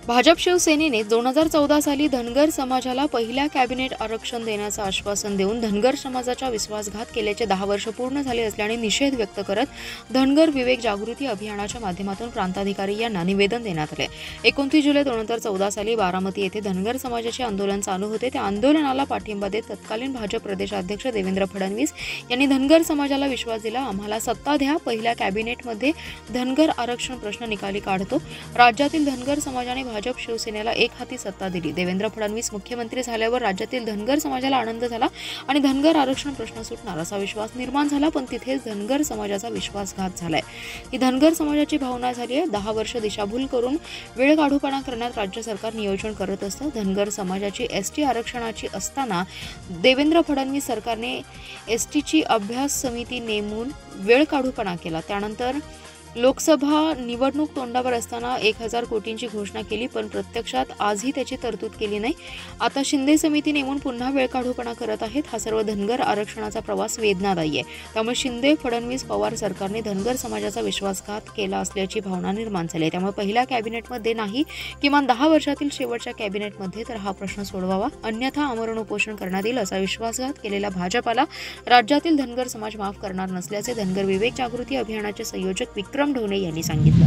भाजप शिवसेनेने 2014 साली धनगर समाजाला पहिल्या कॅबिनेट आरक्षण देण्याचं आश्वासन देऊन धनगर समाजाचा विश्वासघात केल्याचे 10 वर्ष पूर्ण झाले असल्याने निषेध व्यक्त करत धनगर विवेक जागृती अभियानाच्या माध्यमातून प्रांताधिकारी यांना निवेदन देण्यात आले। 29 जुलै 2014 साली बारामती येथे धनगर समाजाचे आंदोलन चालू होते। त्या आंदोलनाला पाठिंबा देत तत्कालीन भाजप प्रदेशाध्यक्ष देवेंद्र फडणवीस यांनी धनगर समाजाला विश्वास दिला, आम्हाला सत्ता द्या, पहिल्या कॅबिनेटमध्ये धनगर आरक्षण प्रश्न निकाली काढतो। राज्यातील धनगर समाजाने भाजप शिवसेनेला एक हाती सत्ता दिली। देवेंद्र फडणवीस मुख्यमंत्री झाल्यावर राज्यातील धनगर समाजाला आनंद झाला आणि धनगर आरक्षण प्रश्न सुटणार असा विश्वास निर्माण झाला, पण तिथेच धनगर समाजाचा विश्वासघात झालाय। ही धनगर समाजाची भावना झाली आहे। 10 वर्ष दिशाभूल करून वेळ काढूपणा करण्यात राज्य सरकार नियोजन करत असतं। धनगर समाजाची एसटी आरक्षणाची असताना देवेंद्र फडणवीस सरकारने एसटीची अभ्यास समिती नेमून वेळ काढूपणा केला। त्यानंतर लोकसभा निवडणूक तोंडावर असताना 1000 कोटींची घोषणा केली, पण प्रत्यक्षात आजही त्याची तरतूद केली नाही। आता शिंदे समिती नेमून पुन्हा वेळ काढूपणा करत आहेत। हा सर्व धनगर आरक्षणाचा प्रवास वेदनादायी आहे। त्यामुळे शिंदे फडणवीस पवार सरकारने धनगर समाजाचा विश्वासघात केला असल्याची भावना निर्माण झाली आहे। त्यामुळे पहिल्या कॅबिनेटमध्ये नाही, किमान 10 वर्षातील शेवटच्या कॅबिनेटमध्ये तर हा प्रश्न सोडवावा, अन्यथा आमरण उपोषण करण्यात येईल असा विश्वासघात केलेल्या भाजपाला राज्यातील धनगर समाज माफ करणार नसल्याचे धनगर विवेक जागृती अभियानाचे संयोजक विक्रम ढोणे यांनी सांगितलं।